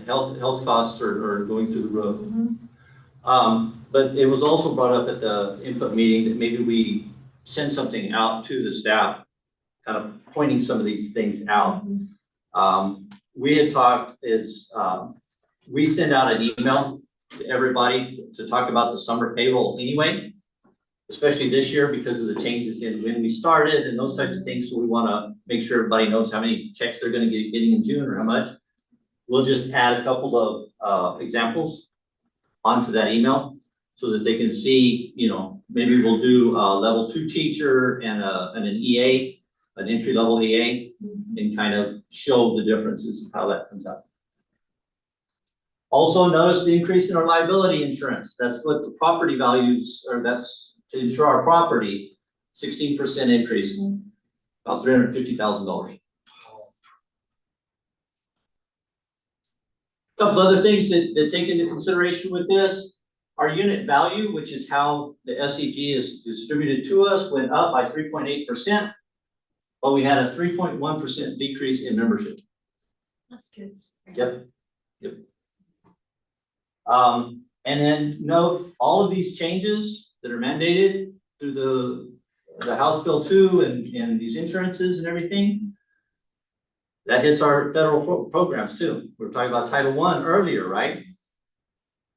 Health costs are going through the roof. But it was also brought up at the input meeting that maybe we send something out to the staff, kind of pointing some of these things out. We had talked we send out an email to everybody to talk about the summer payroll anyway, especially this year because of the changes in when we started and those types of things. So we want to make sure everybody knows how many checks they're going to get getting in June or how much. We'll just add a couple of examples onto that email so that they can see, you know, maybe we'll do a level 2 teacher and an EA, an entry level EA, and kind of show the differences of how that comes out. Also notice the increase in our liability insurance. That's what the property values, or that's to insure our property, 16% increase, about $350,000. A couple other things that take into consideration with this, our unit value, which is how the SEG is distributed to us, went up by 3.8%, but we had a 3.1% decrease in membership. That's good. Yep. And then note all of these changes that are mandated through the House Bill 2 and these insurances and everything. That hits our federal programs too. We were talking about Title I earlier, right?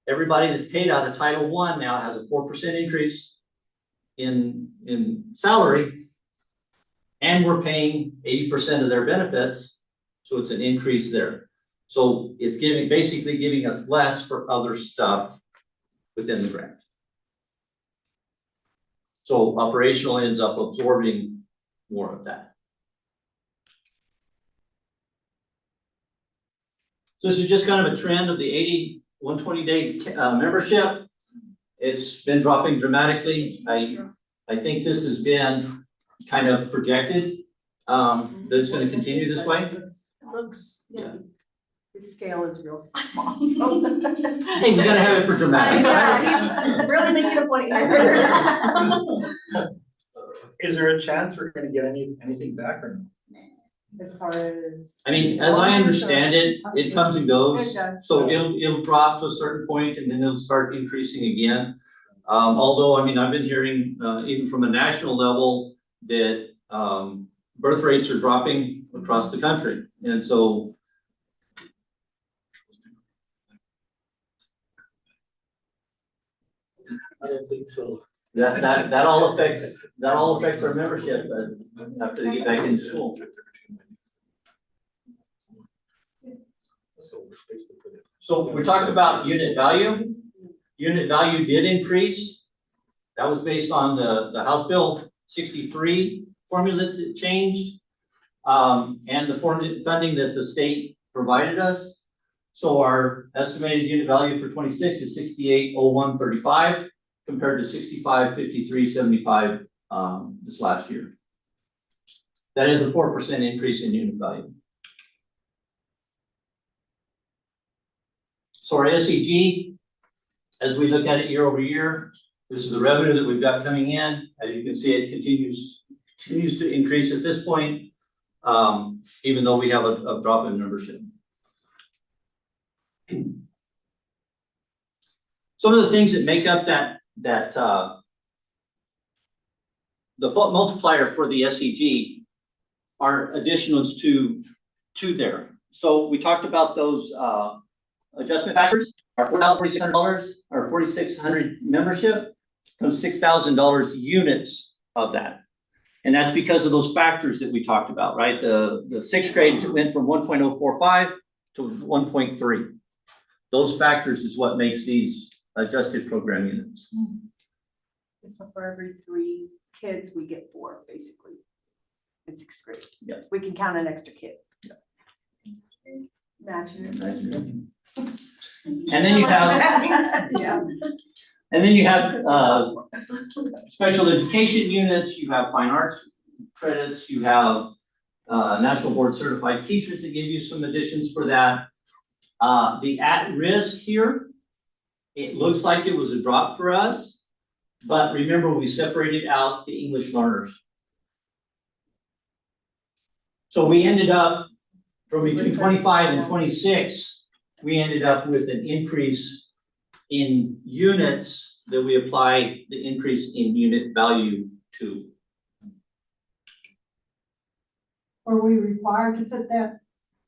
Everybody that's paid out of Title I now has a 4% increase in salary, and we're paying 80% of their benefits, so it's an increase there. So it's basically giving us less for other stuff within the grant. So operational ends up absorbing more of that. So this is just kind of a trend of the 80, 120-day membership. It's been dropping dramatically. I think this has been kind of projected that it's going to continue this way. Looks, yeah. The scale is real small. Hey, we gotta have it for dramatic. Yeah, it's really making a point here. Is there a chance we're gonna get anything back or no? As far as. I mean, as I understand it, it comes and goes. It does. So it'll drop to a certain point and then it'll start increasing again. Although, I mean, I've been hearing even from a national level that birth rates are dropping across the country. And so I don't think so. that all affects our membership after they get back into school. So we talked about unit value. Unit value did increase. That was based on the House Bill 63 formula that changed, and the funding that the state provided us. So our estimated unit value for 26 is 6801.35 compared to 6553.75 this last year. That is a 4% increase in unit value. So our SEG, as we look at it year over year, this is the revenue that we've got coming in. As you can see, it continues to increase at this point, even though we have a drop in membership. Some of the things that make up the multiplier for the SEG are additionals to there. So we talked about those adjustment factors. Our $4,600, our 4,600 membership comes $6,000 units of that. And that's because of those factors that we talked about, right? The sixth grade went from 1.045 to 1.3. Those factors is what makes these adjusted program units. So for every 3 kids, we get 4, basically, in 6th grade. Yeah. We can count an extra kid. Yeah. Imagine it. And then you have, Yeah. and then you have special education units, you have fine arts credits, you have National Board Certified Teachers that give you some additions for that. The at-risk here, it looks like it was a drop for us, but remember we separated out the English learners. So we ended up from between 25 and 26 we ended up with an increase in units that we apply the increase in unit value to. Were we required to put that,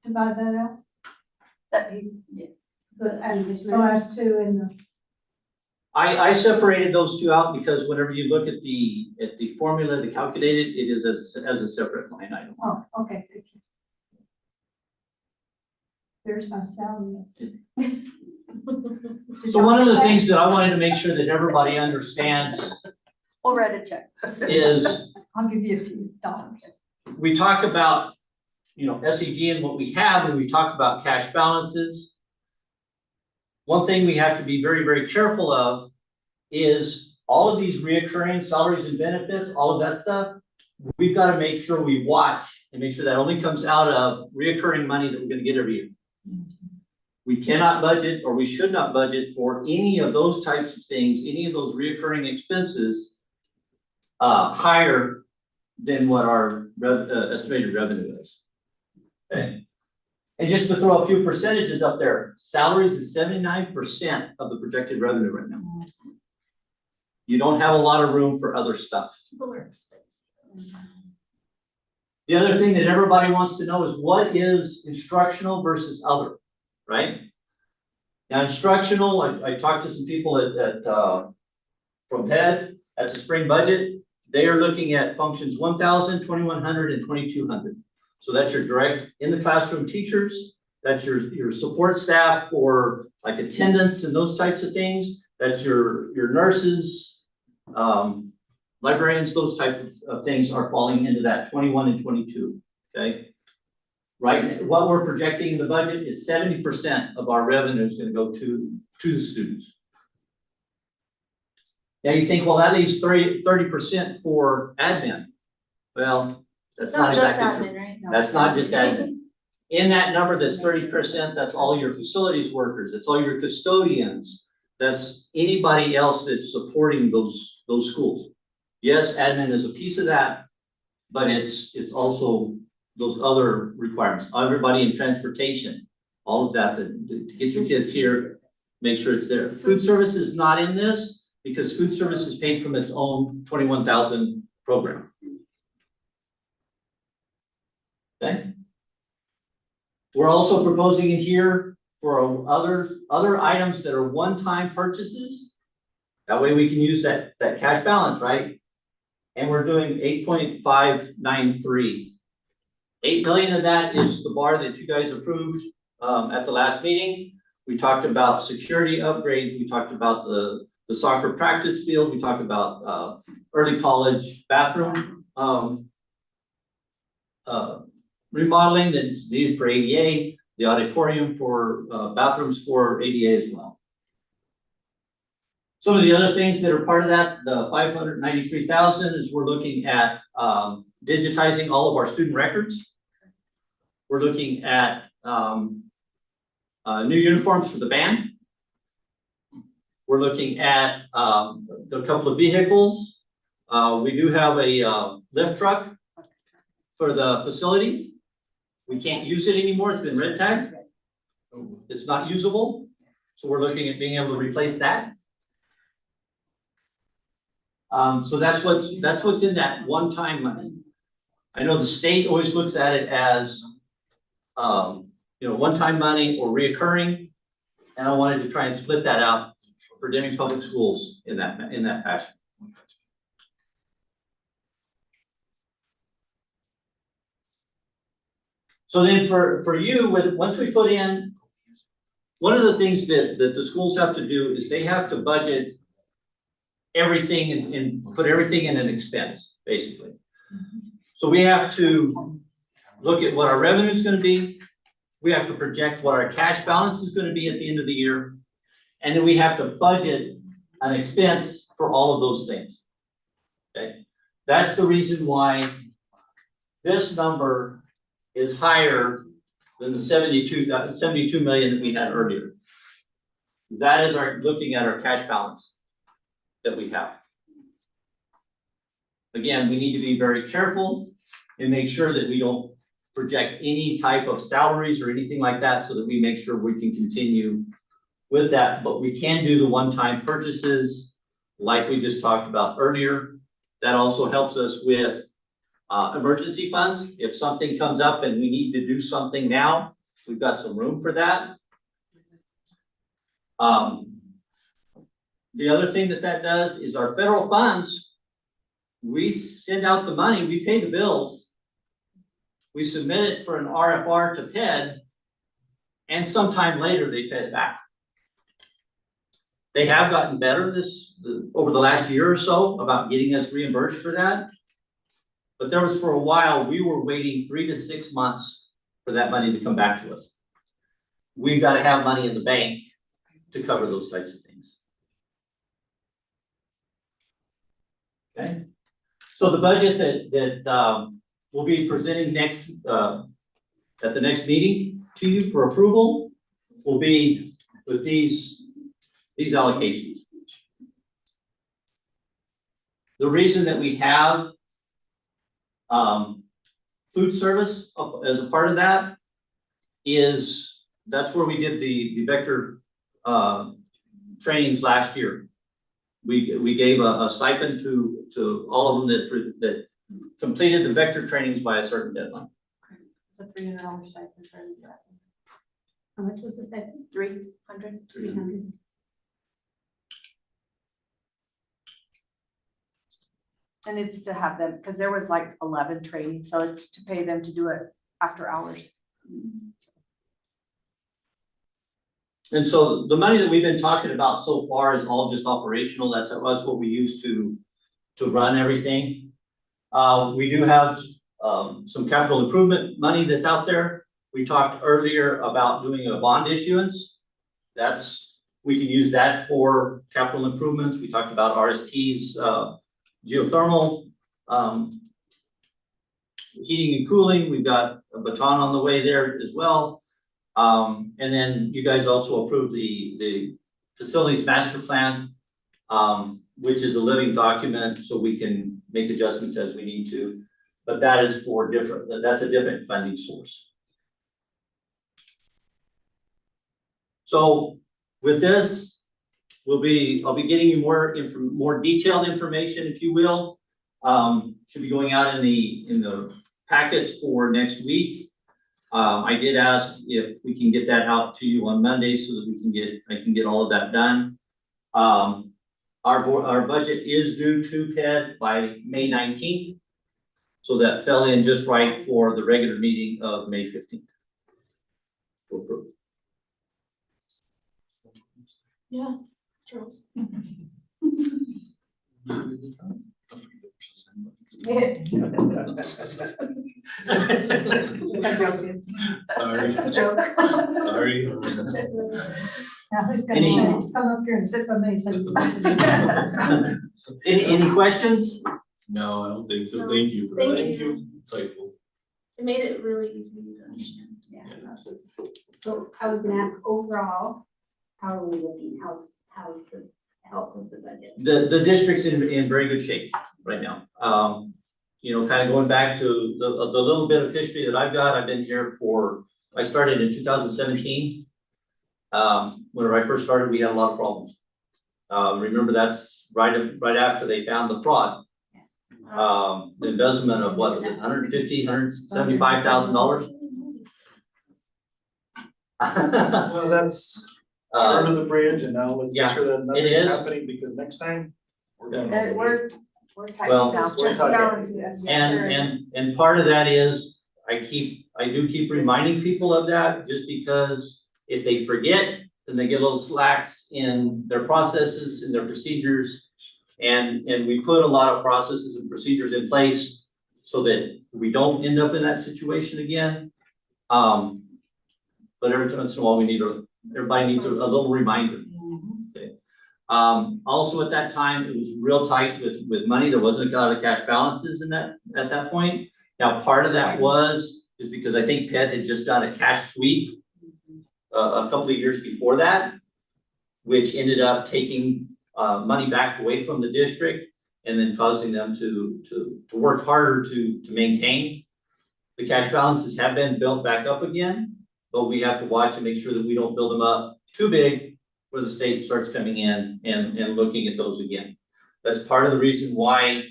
divide that out? Yes. The last two in the, I separated those two out because whenever you look at the formula to calculate it, it is as a separate line item. oh, okay, thank you. There's my salary. So one of the things that I wanted to make sure that everybody understands We'll write a check. is I'll give you a few dollars. we talk about, SEG and what we have, and we talk about cash balances. One thing we have to be very, very careful of is all of these reoccurring salaries and benefits, all of that stuff. We've got to make sure we watch and make sure that only comes out of reoccurring money that we're going to get every year. We cannot budget, or we should not budget for any of those types of things, any of those reoccurring expenses higher than what our estimated revenue is. Okay. And just to throw a few percentages up there, salaries is 79% of the projected revenue right now. You don't have a lot of room for other stuff. People are expensive. The other thing that everybody wants to know is what is instructional versus other, right? Now, instructional, I talked to some people from PED at the spring budget. They are looking at functions 1,000, 2,100, and 2,200. So that's your direct in the classroom teachers. That's your support staff for like attendance and those types of things. That's your nurses, librarians, those type of things are falling into that 21 and 22, okay? Right, what we're projecting in the budget is 70% of our revenue is gonna go to the students. Now you think, well, that leaves 30% for admin. Well, that's It's not just exactly true. admin, right? That's not just admin. In that number, that's 30%, that's all your facilities workers, that's all your custodians, that's anybody else that's supporting those schools. Yes, admin is a piece of that, but it's also those other requirements, everybody in transportation, all of that to get your kids here, make sure it's there. Food service is not in this because food service is paid from its own 21,000 program. Okay. We're also proposing in here for other items that are one-time purchases. That way we can use that cash balance, right? And we're doing 8.593. 8 million of that is the bar that you guys approved at the last meeting. We talked about security upgrades. We talked about the soccer practice field. We talked about early college bathroom remodeling that's needed for ADA, the auditorium for bathrooms for ADA as well. Some of the other things that are part of that, the 593,000 is we're looking at digitizing all of our student records. We're looking at new uniforms for the band. We're looking at a couple of vehicles. We do have a lift truck for the facilities. We can't use it anymore. It's been red tagged. It's not usable. So we're looking at being able to replace that. So that's what's in that one-time money. I know the state always looks at it as one-time money or reoccurring, and I wanted to try and split that out for Deming Public Schools in that fashion. So then for you, once we put in, one of the things that the schools have to do is they have to budget everything and put everything in an expense, basically. So we have to look at what our revenue is going to be. We have to project what our cash balance is going to be at the end of the year. And then we have to budget an expense for all of those things. Okay, that's the reason why this number is higher than the 72 million that we had earlier. That is looking at our cash balance that we have. Again, we need to be very careful and make sure that we don't project any type of salaries or anything like that so that we make sure we can continue with that, but we can do the one-time purchases like we just talked about earlier. That also helps us with emergency funds. If something comes up and we need to do something now, we've got some room for that. The other thing that does is our federal funds, we send out the money, we pay the bills, we submit it for an RFR to PED, and sometime later they pay us back. They have gotten better over the last year or so about getting us reimbursed for that. But there was for a while, we were waiting 3 to 6 months for that money to come back to us. We've got to have money in the bank to cover those types of things. Okay, so the budget that we'll be presenting next at the next meeting to you for approval will be with these allocations. The reason that we have food service as a part of that is that's where we did the vector trainings last year. We gave a stipend to all of them that completed the vector trainings by a certain deadline. It's a $300 stipend for that. How much was the stipend? 300. 300. And it's to have them, because there was like 11 trainings, so it's to pay them to do it after hours. And so the money that we've been talking about so far is all just operational. That's what we use to run everything. We do have some capital improvement money that's out there. We talked earlier about doing a bond issuance. We can use that for capital improvements. We talked about RST's geothermal, heating and cooling. We've got a baton on the way there as well. And then you guys also approved the facilities master plan, which is a living document, so we can make adjustments as we need to. But that is that's a different funding source. So with this, I'll be getting you more detailed information, if you will. Should be going out in the packets for next week. I did ask if we can get that out to you on Monday so that I can get all of that done. Our budget is due to PED by May 19th. So that fell in just right for the regular meeting of May 15th. To approve. Yeah, Charles. Sorry. It's a joke. Sorry. Now who's Any- gonna come up here and sit by me so you can listen? Any questions? No, I don't think so. No. Thank you for Thank that. you. Insightful. It made it really easy to understand. Yeah. So I was gonna ask overall, how are we looking? How's the health of the budget? The district's in very good shape right now. Kind of going back to the little bit of history that I've got, I've been here I started in 2017. Whenever I first started, we had a lot of problems. Remember, that's right after they found the fraud. The embezzlement of what was it, $175,000? Well, that's under the bridge, and now let's yeah, make sure that it is. nothing's happening, because next time we're gonna. We're Well, tightening down, we're just tightening. balancing this. And part of that is, I do keep reminding people of that, just because if they forget, then they get a little slacks in their processes and their procedures. And we put a lot of processes and procedures in place so that we don't end up in that situation again. But every once in a while, everybody needs a little reminder. Okay. Also at that time, it was real tight with money. There wasn't a lot of cash balances at that point. Now, part of that is because I think PED had just done a cash sweep a couple of years before that, which ended up taking money back away from the district and then causing them to work harder to maintain The cash balances have been built back up again, but we have to watch and make sure that we don't build them up too big where the state starts coming in and looking at those again. That's part of the reason why,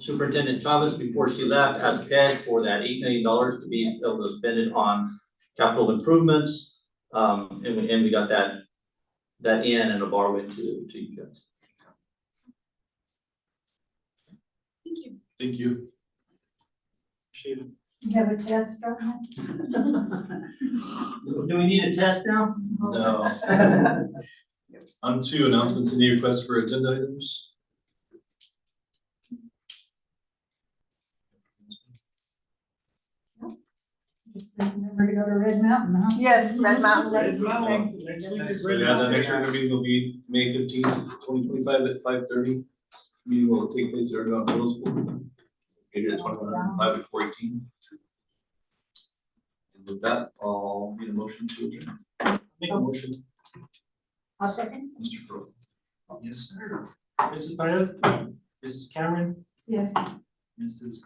Superintendent Chavez, before she left, asked Ted for that $8 million to be able to spend it on capital improvements. And we got that in and a bar went to you guys. Thank you. Appreciate it. You have a test starting? Do we need a test now? No. On to announcements and requests for agenda items. Remember to go to Red Mountain, huh? Yes, Red Mountain next week. Next week. So yeah, the next regular meeting will be May 15th, 2025 at 5:30. Meeting will take place at Oregon Middle School. Maybe at 2105 at 418. And with that, I'll need a motion to adjourn. Make a motion. I'll second. Mr. Crowe. Yes, sir. Mrs. Perez? Yes. Mrs. Cameron? Yes. Mrs.